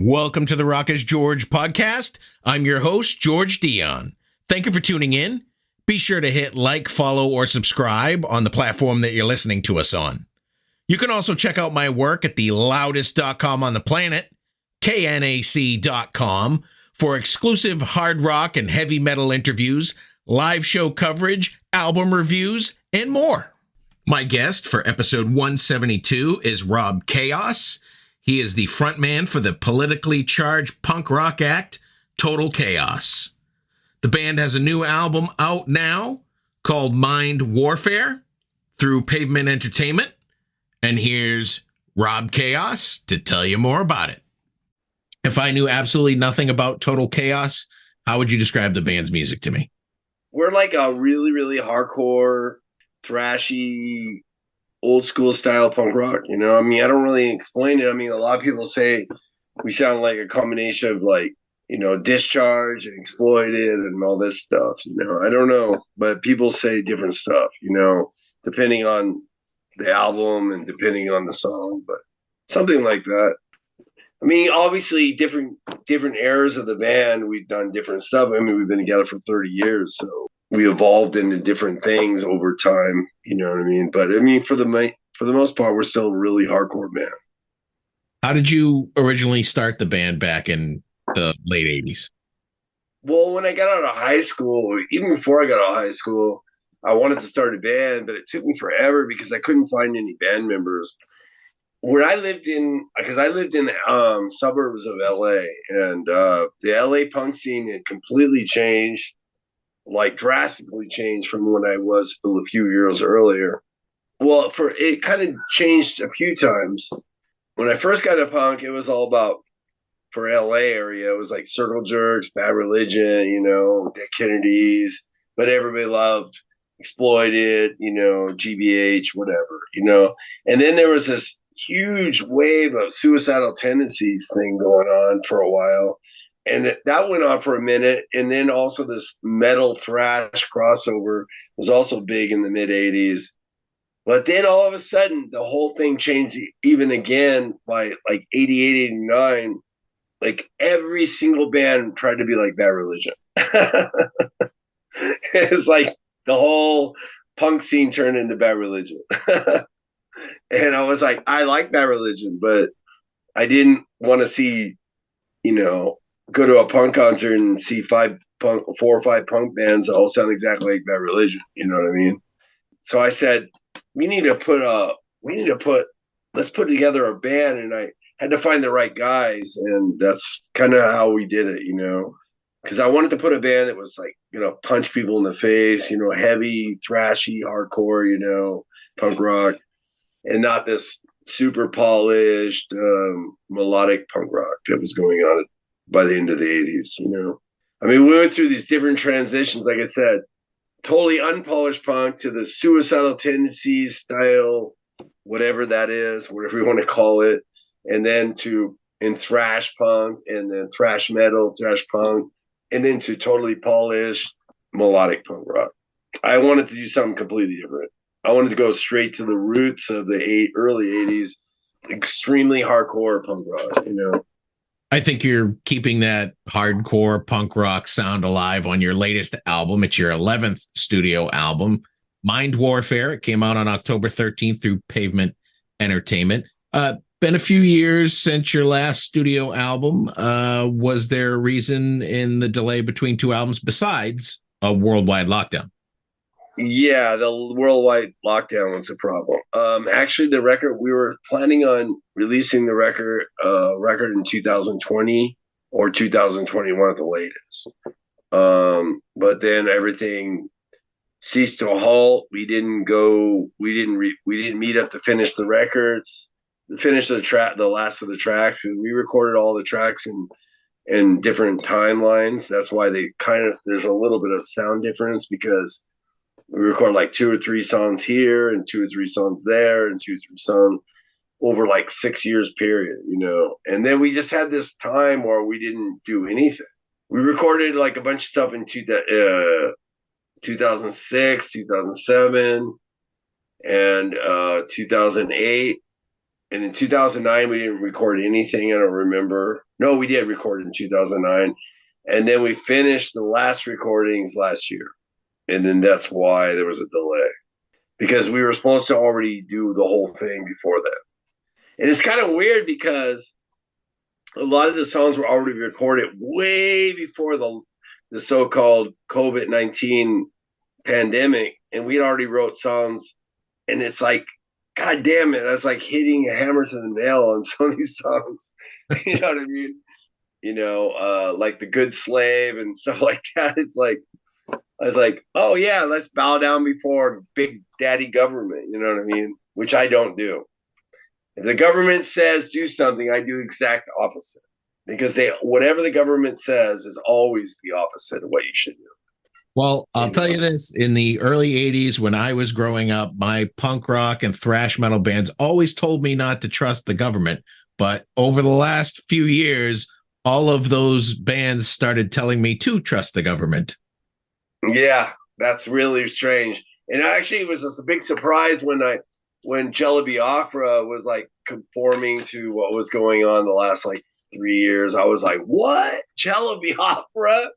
Welcome to the Rock is George podcast. I'm your host, George Dionne. Thank you for tuning in. Be sure to hit like, follow, or subscribe on the platform that you're listening to us on. You can also check out my work at the loudest.com on the planet, knac.com, for exclusive hard rock and heavy metal interviews, live show coverage, album reviews, and more. My guest for episode 172 is Rob Chaos. He is the frontman for the politically charged punk rock act, Total Chaos. The band has a new album out now called Mind Warfare through Pavement Entertainment. And here's Rob Chaos to tell you more about it. If I knew absolutely nothing about Total Chaos, how would you describe the band's music to me? We're like a really, really hardcore, thrashy, old school style punk rock. You know, I mean, I don't really explain it. I mean, a lot of people say we sound like a combination of like, you know, Discharge and Exploited and all this stuff. You know, I don't know, but people say different stuff, you know, depending on the album and depending on the song, but something like that. I mean, obviously different eras of the band, we've done different stuff. I mean, we've been together for 30 years, so we evolved into different things over time, you know what I mean? But I mean, for the most part, we're still a really hardcore band. How did you originally start the band back in the late 80s? Well, when I got out of high school, even before I got out of high school, I wanted to start a band, but it took me forever because I couldn't find any band members. Where I lived in, because I lived in suburbs of LA, and the LA punk scene had completely changed, like drastically changed from when I was a few years earlier. Well, it kind of changed a few times. When I first got into punk, it was all about, for LA area, it was like Circle Jerks, Bad Religion, you know, Dead Kennedys, but everybody loved Exploited, you know, GBH, whatever, you know. And then there was this huge wave of Suicidal Tendencies thing going on for a while. And that went on for a minute. And then also this metal thrash crossover was also big in the mid 80s. But then all of a sudden, the whole thing changed even again by like 88, 89. Like every single band tried to be like Bad Religion. It's like the whole punk scene turned into Bad Religion. And I was like, I like Bad Religion, but I didn't want to see, you know, go to a punk concert and see four or five punk bands that all sound exactly like Bad Religion. You know what I mean? So I said, let's put together a band. And I had to find the right guys. And that's kind of how we did it, you know, because I wanted to put a band that was like, you know, punch people in the face, you know, heavy, thrashy, hardcore, you know, punk rock, and not this super polished, melodic punk rock that was going on by the end of the 80s, you know. I mean, we went through these different transitions, like I said, totally unpolished punk to the Suicidal Tendencies style, whatever that is, whatever you want to call it, and then in thrash punk, and then thrash metal, thrash punk, and then to totally polished melodic punk rock. I wanted to do something completely different. I wanted to go straight to the roots of the early 80s, extremely hardcore punk rock, you know. I think you're keeping that hardcore punk rock sound alive on your latest album. It's your 11th studio album, Mind Warfare. It came out on October 13th through Pavement Entertainment. Been a few years since your last studio album. Was there a reason in the delay between two albums besides a worldwide lockdown? Yeah, the worldwide lockdown was the problem. Actually, the record, we were planning on releasing the record in 2020 or 2021 at the latest. But then everything ceased to a halt. We didn't meet up to finish the records, finish the last of the tracks, and we recorded all the tracks in different timelines. That's why there's a little bit of sound difference, because we record like 2 or 3 songs here and 2 or 3 songs there and 2 or 3 songs over like 6 years period, you know. And then we just had this time where we didn't do anything. We recorded like a bunch of stuff in 2006, 2007, and 2008. And in 2009, we didn't record anything. I don't remember. No, we did record in 2009. And then we finished the last recordings last year. And then that's why there was a delay, because we were supposed to already do the whole thing before that. And it's kind of weird because a lot of the songs were already recorded way before the so-called COVID-19 pandemic. And we'd already wrote songs. And it's like, God damn it, that's like hitting a hammer to the nail on some of these songs. You know what I mean? Like The Good Slave and stuff like that. It's like, I was like, oh yeah, let's bow down before big daddy government. You know what I mean? Which I don't do. If the government says do something, I do exact opposite, because whatever the government says is always the opposite of what you should do. Well, I'll tell you this, in the early 80s, when I was growing up, my punk rock and thrash metal bands always told me not to trust the government. But over the last few years, all of those bands started telling me to trust the government. Yeah, that's really strange. And actually, it was a big surprise when Jello Biafra was like conforming to what was going on the last like 3 years. I was like, what? Jello Biafra?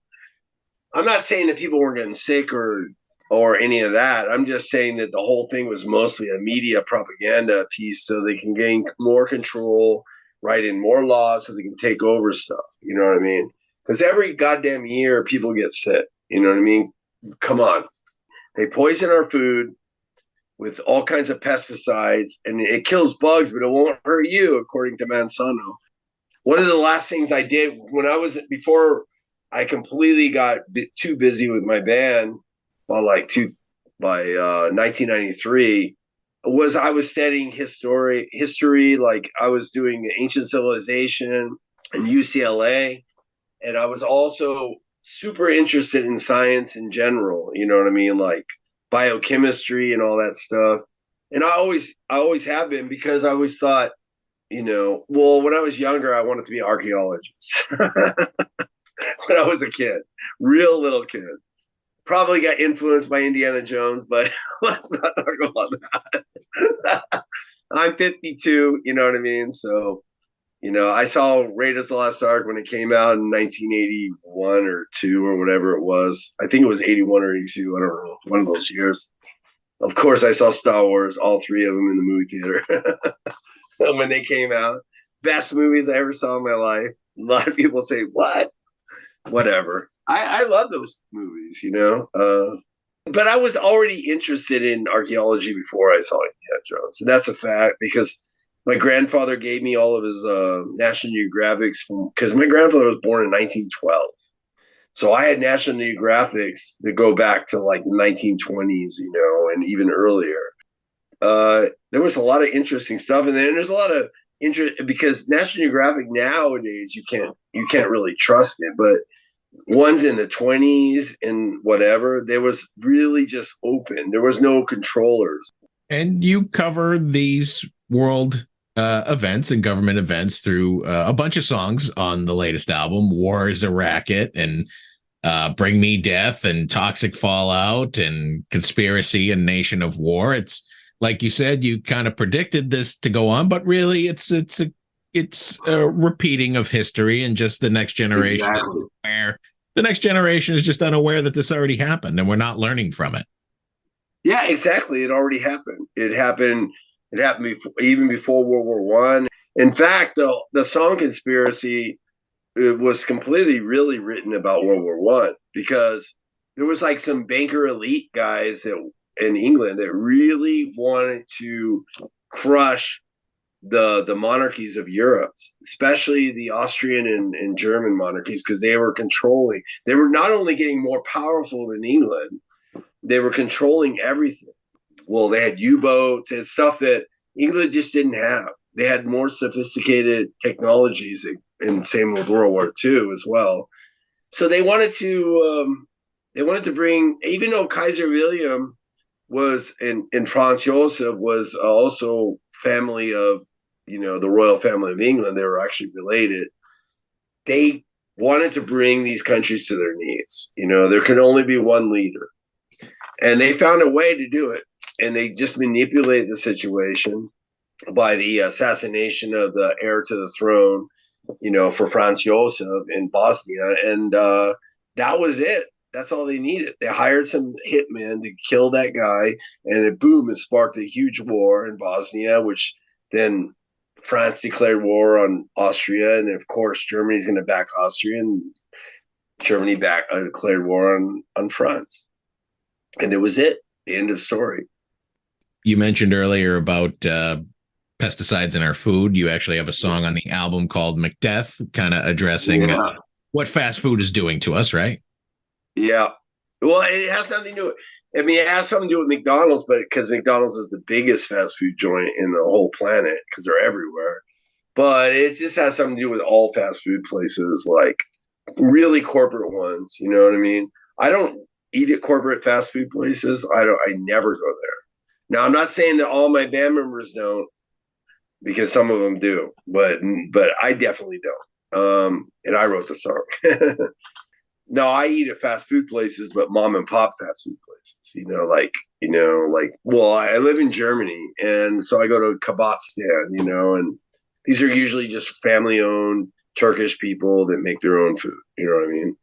I'm not saying that people weren't getting sick or any of that. I'm just saying that the whole thing was mostly a media propaganda piece so they can gain more control, write in more laws so they can take over stuff. You know what I mean? Because every goddamn year people get sick. You know what I mean? Come on. They poison our food with all kinds of pesticides, and it kills bugs, but it won't hurt you, according to Monsanto. One of the last things I did before I completely got too busy with my band by 1993, was I was studying history, like I was doing ancient civilization in UCLA, and I was also super interested in science in general. You know what I mean? Like biochemistry and all that stuff. And I always have been, because I always thought, when I was younger, I wanted to be an archaeologist. When I was a kid, real little kid. Probably got influenced by Indiana Jones, but let's not talk about that. I'm 52, you know what I mean? So, I saw Raiders of the Lost Ark when it came out in 1981 or 2 or whatever it was. I think it was 81 or 82. I don't know. One of those years. Of course, I saw Star Wars, all 3 of them in the movie theater when they came out. Best movies I ever saw in my life. A lot of people say, what? Whatever. I love those movies, but I was already interested in archaeology before I saw Indiana Jones. And that's a fact, because my grandfather gave me all of his National Geographics because my grandfather was born in 1912. So I had National Geographics that go back to like the 1920s, and even earlier. There was a lot of interesting stuff. And then there's a lot of interest, because National Geographic nowadays, you can't really trust it, but ones in the 20s and whatever, there was really just open. There was no controllers. And you cover these world events and government events through a bunch of songs on the latest album, War is a Racket, and Bring Me Death, and Toxic Fallout, and Conspiracy, and Nation of War. It's like you said, you kind of predicted this to go on, but really it's a repeating of history, and just the next generation. Exactly. Where the next generation is just unaware that this already happened, and we're not learning from it. Yeah, exactly. It already happened. It happened even before World War One. In fact, the song Conspiracy, it was completely really written about World War One, because there was like some banker elite guys in England that really wanted to crush the monarchies of Europe, especially the Austrian and German monarchies, because they were not only getting more powerful than England, they were controlling everything. Well, they had U-boats and stuff that England just didn't have. They had more sophisticated technologies, and same with World War II as well. So they wanted to bring, even though Kaiser William was in Franz Josef was also family of, the royal family of England. They were actually related. They wanted to bring these countries to their knees. There can only be one leader. And they found a way to do it. And they just manipulated the situation. by the assassination of the heir to the throne, for Franz Josef in Bosnia. And that was it. That's all they needed. They hired some hitmen to kill that guy, and it sparked a huge war in Bosnia, which then France declared war on Austria, and of course Germany's going to back Austria, and Germany declared war on France, and it was it. The end of story. You mentioned earlier about pesticides in our food. You actually have a song on the album called McDeath, kind of addressing what fast food is doing to us, right? Yeah. Well, it has nothing to do. I mean, it has something to do with McDonald's, but because McDonald's is the biggest fast food joint in the whole planet, because they're everywhere. But it just has something to do with all fast food places, like really corporate ones. You know what I mean? I don't eat at corporate fast food places. I never go there. Now, I'm not saying that all my band members don't, because some of them do, but I definitely don't. And I wrote the song. No, I eat at fast food places, but mom and pop fast food places, well, I live in Germany, and so I go to a kebab stand, and these are usually just family owned Turkish people that make their own food. You know what I mean?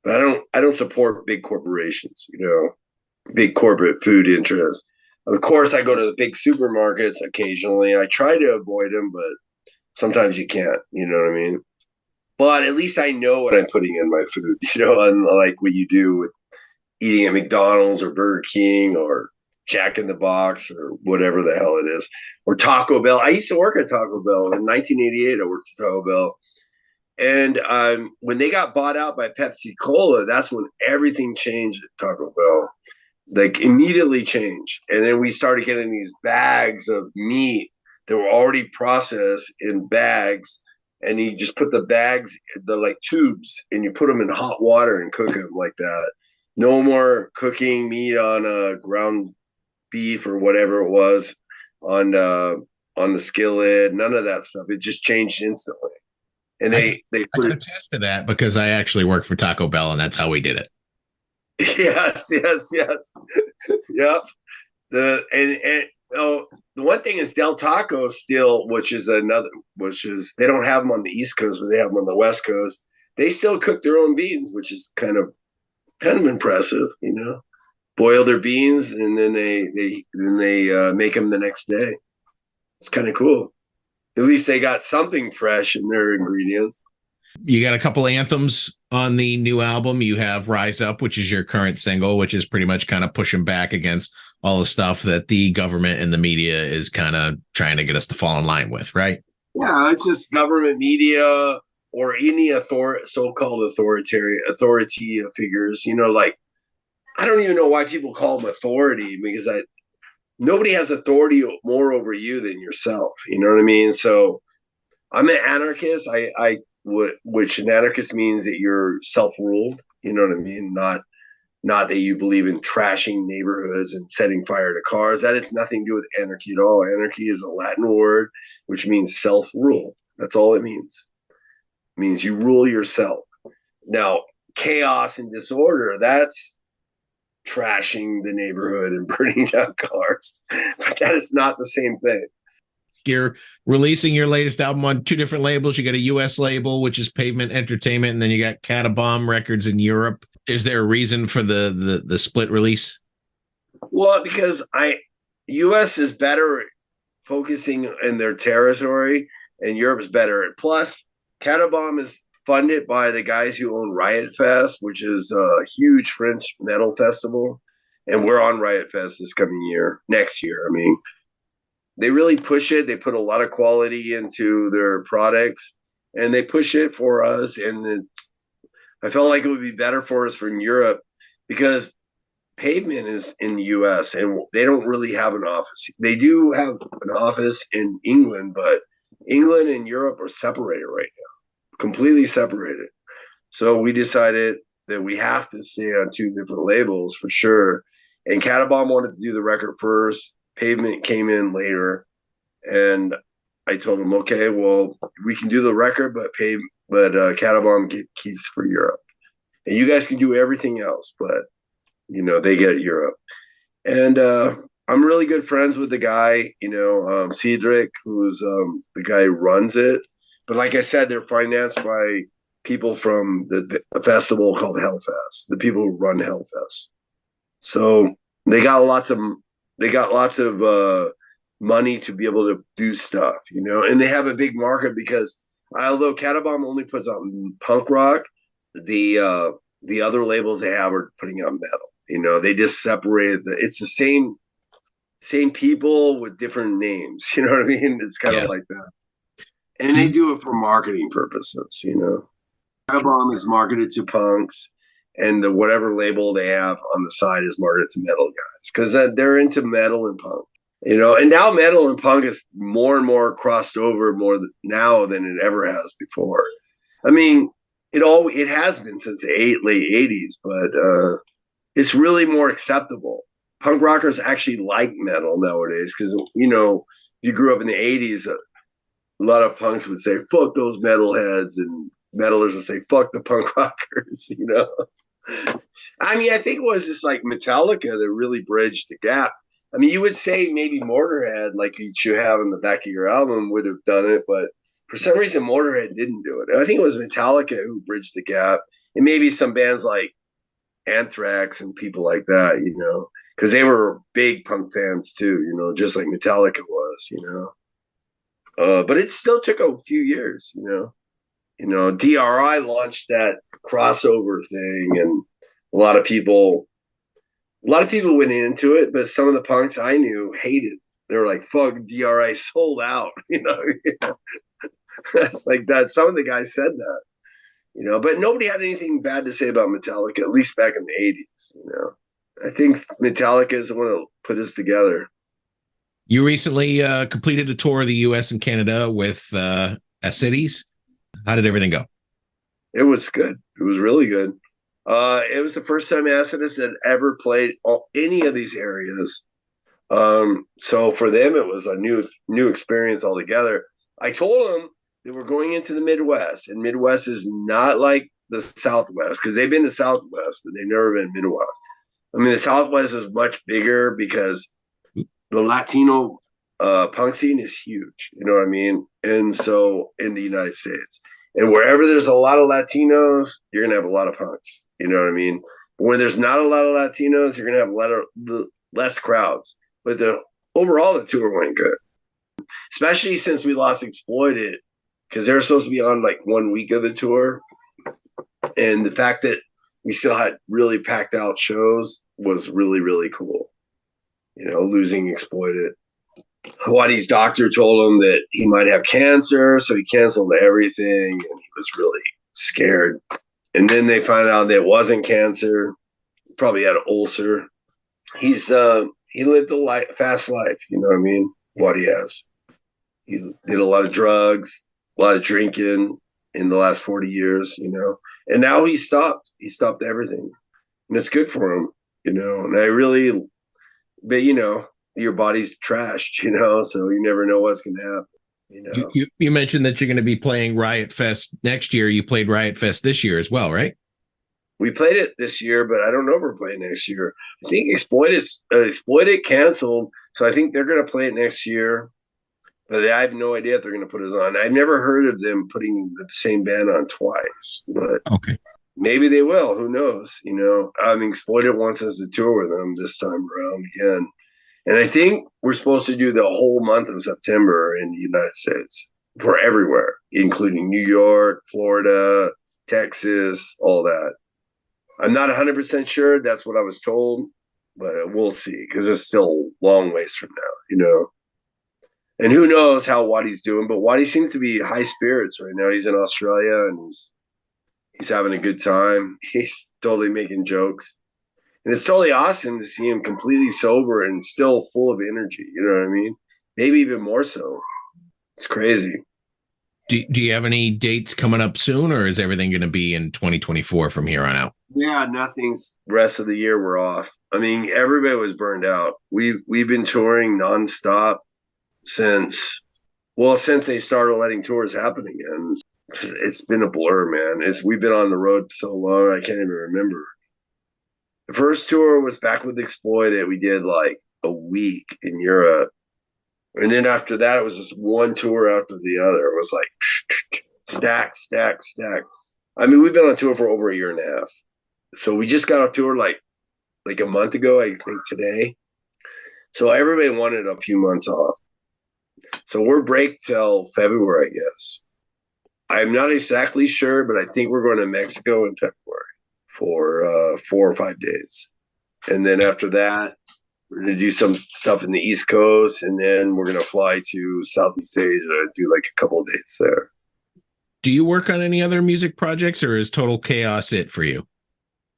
But I don't support big corporations, big corporate food interests. Of course, I go to the big supermarkets occasionally. I try to avoid them, but sometimes you can't, you know what I mean? But at least I know what I'm putting in my food, unlike what you do with eating at McDonald's or Burger King or Jack in the Box or whatever the hell it is, or Taco Bell. I used to work at Taco Bell in 1988. I worked at Taco Bell. And when they got bought out by Pepsi Cola, that's when everything changed at Taco Bell. Like immediately changed. And then we started getting these bags of meat that were already processed in bags, and you just put the bags, the like tubes, and you put them in hot water and cook them like that. No more cooking meat on a ground beef or whatever it was on the skillet. None of that stuff. It just changed instantly. And they put I attest to that because I actually worked for Taco Bell, and that's how we did it. Yes. Yep. The one thing is Del Taco still, which is they don't have them on the East Coast, but they have them on the West Coast. They still cook their own beans, which is kind of impressive, boil their beans and then they make them the next day. It's kind of cool. At least they got something fresh in their ingredients. You got a couple anthems on the new album. You have Rise Up, which is your current single, which is pretty much kind of pushing back against all the stuff that the government and the media is kind of trying to get us to fall in line with, right? Yeah, it's just government, media, or any so-called authority figures. I don't even know why people call them authority, because nobody has authority more over you than yourself. You know what I mean? So I'm an anarchist. Which an anarchist means that you're self-ruled. You know what I mean? Not that you believe in trashing neighborhoods and setting fire to cars. That has nothing to do with anarchy at all. Anarchy is a Latin word which means self-rule. That's all it means. It means you rule yourself. Now, chaos and disorder, that's trashing the neighborhood and burning down cars. But that is not the same thing. You're releasing your latest album on two different labels. You got a U.S. label, which is Pavement Entertainment, and then you got Katabomb Records in Europe. Is there a reason for the split release? Well, because U.S. is better at focusing in their territory, and Europe's better at. Plus, Katabomb is funded by the guys who own Riot Fest, which is a huge French metal festival, and we're on Riot Fest next year. I mean, they really push it. They put a lot of quality into their products, and they push it for us. And I felt like it would be better for us from Europe, because Pavement is in the U.S. and they don't really have an office. They do have an office in England, but England and Europe are separated right now, completely separated. So we decided that we have to stay on two different labels for sure. And Katabomb wanted to do the record first. Pavement came in later, and I told him, okay, well, we can do the record, but Katabomb keeps for Europe, and you guys can do everything else, but they get Europe. And I'm really good friends with the guy, Cedric, who's the guy who runs it. But like I said, they're financed by people from a festival called Hellfest, the people who run Hellfest. So they got lots of money to be able to do stuff, and they have a big market because although Katabomb only puts out punk rock, the other labels they have are putting out metal. They just separated it's the same people with different names. You know what I mean? It's kind of Yeah. like that. And they do it for marketing purposes. Katabomb is marketed to punks, and the whatever label they have on the side is marketed to metal guys because they're into metal and punk. And now metal and punk is more and more crossed over now than it ever has before. I mean, it has been since the late 80s, but it's really more acceptable. Punk rockers actually like metal nowadays because you grew up in the 80s. A lot of punks would say fuck those metalheads, and metalers would say fuck the punk rockers. I mean, I think it was just like Metallica that really bridged the gap. I mean, you would say maybe Motorhead, like you should have in the back of your album, would have done it, but for some reason Motorhead didn't do it. And I think it was Metallica who bridged the gap, and maybe some bands like Anthrax and people like that, because they were big punk fans too, just like Metallica was. But it still took a few years. DRI launched that crossover thing, and a lot of people went into it, but some of the punks I knew hated. They were like, "Fuck, DRI sold out." It's like that. Some of the guys said that. But nobody had anything bad to say about Metallica, at least back in the 80s. I think Metallica is the one that put us together. You recently completed a tour of the U.S. and Canada with ACIDEZ. How did everything go? It was good. It was really good. It was the first time ACIDEZ had ever played any of these areas. So for them, it was a new experience altogether. I told them they were going into the Midwest, and Midwest is not like the Southwest because they've been to Southwest, but they've never been Midwest. I mean, the Southwest is much bigger because the Latino punk scene is huge. You know what I mean? And so in the United States, and wherever there's a lot of Latinos, you're gonna have a lot of punks. You know what I mean? But when there's not a lot of Latinos, you're gonna have a lot of less crowds. But overall, the tour went good, especially since we lost Exploited because they were supposed to be on like 1 week of the tour, and the fact that we still had really packed out shows was really, really cool. Losing Exploited. Hawadi's doctor told him that he might have cancer, so he canceled everything, and he was really scared. And then they found out that it wasn't cancer. Probably had an ulcer. He lived a fast life. You know what I mean? What he has. He did a lot of drugs, a lot of drinking in the last 40 years. And now he stopped. He stopped everything, and it's good for him. And I really, but your body's trashed, so you never know what's going to happen. You mentioned that you're going to be playing Riot Fest next year. You played Riot Fest this year as well, right? We played it this year, but I don't know if we're playing next year. I think Exploited canceled, so I think they're going to play it next year. But I have no idea if they're going to put us on. I've never heard of them putting the same band on twice, but okay, maybe they will. Who knows? I mean, Exploited wants us to tour with them this time around again. And I think we're supposed to do the whole month of September in the United States for everywhere, including New York, Florida, Texas, all that. I'm not 100% sure. That's what I was told, but we'll see because it's still a long ways from now, And who knows how Wadi's doing, but Wadi seems to be high spirits right now. He's in Australia and he's having a good time. He's totally making jokes. And it's totally awesome to see him completely sober and still full of energy. You know what I mean? Maybe even more so. It's crazy. Do you have any dates coming up soon, or is everything going to be in 2024 from here on out? Yeah, nothing's rest of the year. We're off. I mean, everybody was burned out. We've been touring nonstop since they started letting tours happen again. It's been a blur, man. We've been on the road so long, I can't even remember. The first tour was back with Exploited. We did like a week in Europe. And then after that, it was just one tour after the other. It was like stack, stack, stack. I mean, we've been on tour for over a year and a half. So we just got off tour like a month ago, I think today. So everybody wanted a few months off. So we're break till February, I guess. I'm not exactly sure, but I think we're going to Mexico in February for 4 or 5 days. And then after that, we're going to do some stuff in the East Coast, and then we're going to fly to Southeast Asia and do like a couple of dates there. Do you work on any other music projects, or is Total Chaos it for you?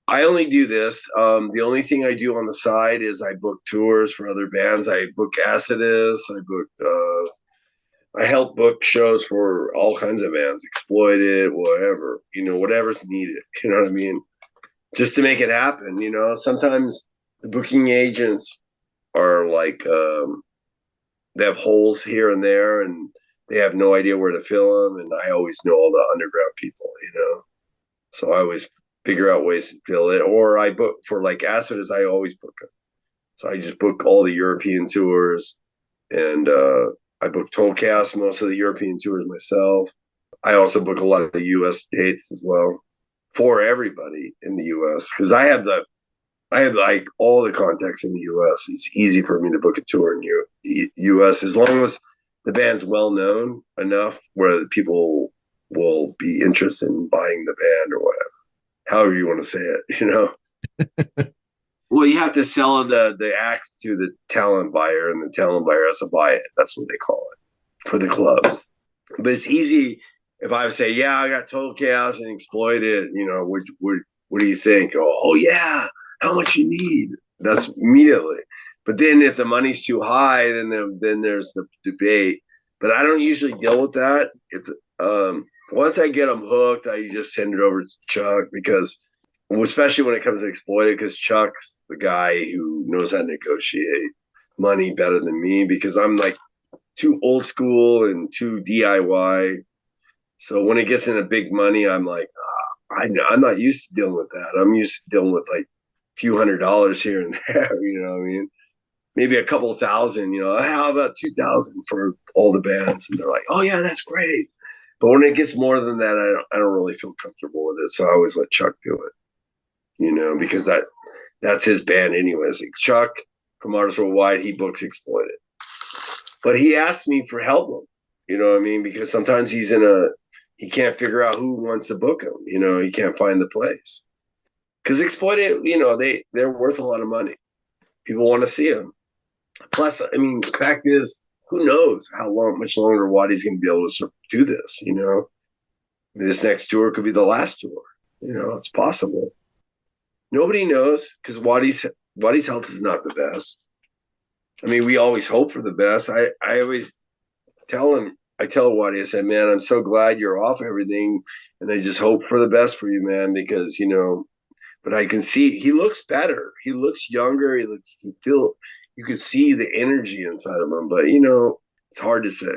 I only do this. The only thing I do on the side is I book tours for other bands. I book ACIDEZ. I help book shows for all kinds of bands, Exploited, whatever, whatever's needed. You know what I mean? Just to make it happen. Sometimes the booking agents are like, they have holes here and there, and they have no idea where to fill them. And I always know all the underground people, so I always figure out ways to fill it. Or I book for like ACIDEZ, I always book it. So I just book all the European tours, and I book Total Chaos, most of the European tours myself. I also book a lot of the U.S. dates as well for everybody in the U.S. because I have like all the contacts in the U.S. It's easy for me to book a tour in U.S. as long as the band's well known enough where the people will be interested in buying the band or whatever, however you want to say it, Well, you have to sell the acts to the talent buyer, and the talent buyer has to buy it. That's what they call it for the clubs. But it's easy if I say, yeah, I got Total Chaos and Exploited, what do you think? Oh, yeah, how much you need? That's immediately. But then if the money's too high, then there's the debate. But I don't usually deal with that. Once I get them hooked, I just send it over to Chuck because, especially when it comes to Exploited, because Chuck's the guy who knows how to negotiate money better than me because I'm like too old school and too DIY. So when it gets into big money, I'm like, I'm not used to dealing with that. I'm used to dealing with like a few $100s here and there, you know what I mean? Maybe a couple of thousand, how about 2,000 for all the bands? And they're like, oh yeah, that's great. But when it gets more than that, I don't really feel comfortable with it. So I always let Chuck do it, because that's his band anyways. Like Chuck from Artists Worldwide, he books Exploited. But he asked me for help, you know what I mean? Because sometimes he can't figure out who wants to book him. He can't find the place. Because Exploited, they're worth a lot of money. People want to see them. Plus, I mean, the fact is, who knows much longer Waddy's going to be able to do this, This next tour could be the last tour. It's possible. Nobody knows because Waddy's health is not the best. I mean, we always hope for the best. I always tell him, I tell Waddy, I said, man, I'm so glad you're off everything. And I just hope for the best for you, man, because, but I can see he looks better. He looks younger. You can see the energy inside of him, but it's hard to say.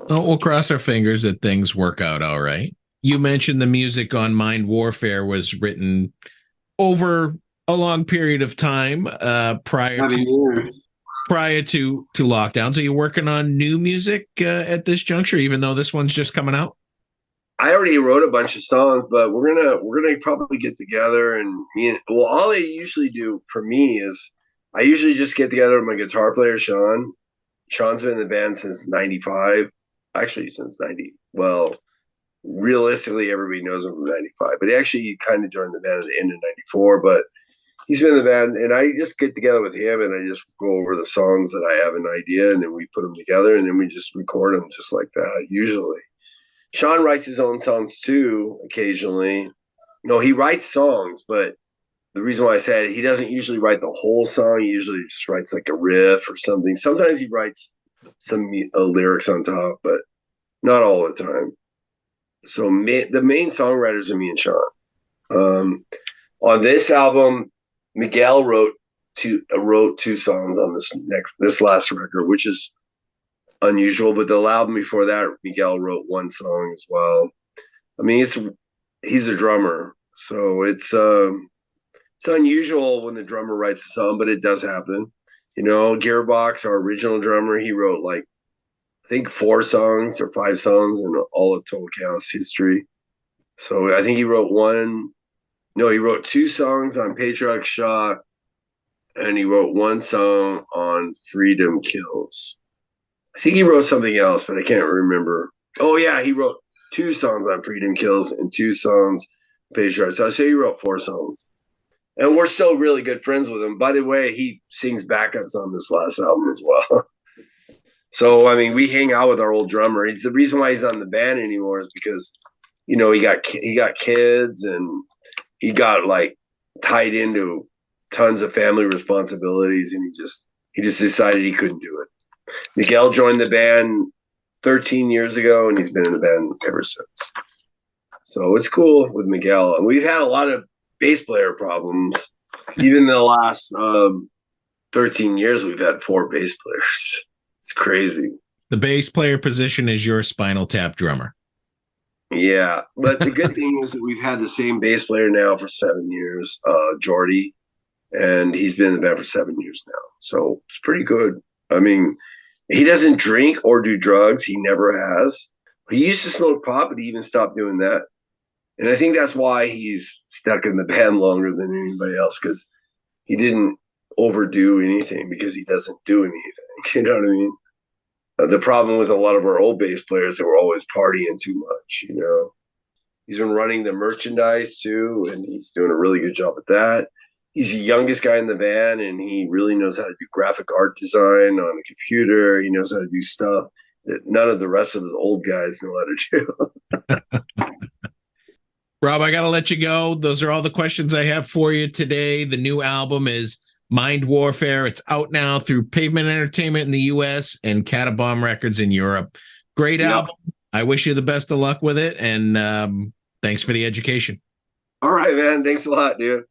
Oh, we'll cross our fingers that things work out all right. You mentioned the music on Mind Warfare was written over a long period of time prior to lockdown. So you're working on new music at this juncture, even though this one's just coming out? I already wrote a bunch of songs, but we're gonna probably get together and all I usually do for me is I usually just get together with my guitar player, Sean. Sean's been in the band since 95. Actually, since 90. Well, realistically, everybody knows him from 95. But he actually kind of joined the band at the end of 94. But he's been in the band, and I just get together with him, and I just go over the songs that I have an idea, and then we put them together, and then we just record them just like that, usually. Sean writes his own songs, too, occasionally. No, he writes songs, but the reason why I said he doesn't usually write the whole song. He usually just writes like a riff or something. Sometimes he writes some lyrics on top, but not all the time. So the main songwriters are me and Sean. On this album, Miguel wrote two songs on this last record, which is unusual. But the album before that, Miguel wrote one song as well. I mean, he's a drummer, so it's unusual when the drummer writes a song, but it does happen. Gearbox, our original drummer, he wrote like, I think 4 songs or 5 songs in all of Total Chaos history. So I think he wrote he wrote 2 songs on Patriarch Shock, and he wrote 1 song on Freedom Kills. I think he wrote something else, but I can't remember. Oh yeah, he wrote 2 songs on Freedom Kills and 2 songs Patriarch. So I'll say he wrote 4 songs. And we're still really good friends with him. By the way, he sings backups on this last album as well. So, I mean, we hang out with our old drummer. It's the reason why he's not in the band anymore is because, he got kids, and he got like tied into tons of family responsibilities, and he just decided he couldn't do it. Miguel joined the band 13 years ago, and he's been in the band ever since. So it's cool with Miguel. And we've had a lot of bass player problems. Even the last 13 years, we've had 4 bass players. It's crazy. The bass player position is your Spinal Tap drummer. Yeah, but the good thing is that we've had the same bass player now for 7 years, Geordi, and he's been in the band for 7 years now. So it's pretty good. I mean, he doesn't drink or do drugs. He never has. He used to smoke pot, but he even stopped doing that. And I think that's why he's stuck in the band longer than anybody else, because he didn't overdo anything because he doesn't do anything. You know what I mean? The problem with a lot of our old bass players, they were always partying too much, He's been running the merchandise too, and he's doing a really good job at that. He's the youngest guy in the band, and he really knows how to do graphic art design on the computer. He knows how to do stuff that none of the rest of the old guys know how to do. Rob, I got to let you go. Those are all the questions I have for you today. The new album is Mind Warfare. It's out now through Pavement Entertainment in the U.S. and Katabomb Records in Europe. Great album. I wish you the best of luck with it, and thanks for the education. All right, man. Thanks a lot, dude.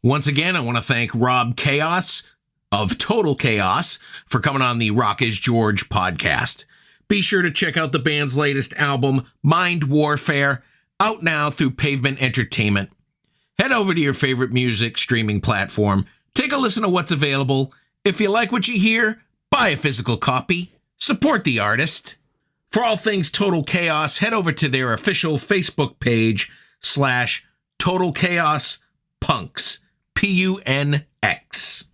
Once again, I want to thank Rob Chaos of Total Chaos for coming on the Rock is George podcast. Be sure to check out the band's latest album, Mind Warfare, out now through Pavement Entertainment. Head over to your favorite music streaming platform. Take a listen to what's available. If you like what you hear, buy a physical copy. Support the artist. For all things Total Chaos, head over to their official Facebook page /Total Chaos Punks, PUNX.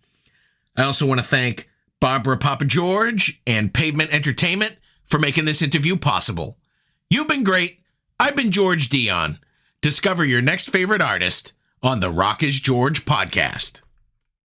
I also want to thank Barbara Papageorge and Pavement Entertainment for making this interview possible. You've been great. I've been George Dionne. Discover your next favorite artist on the Rock is George podcast.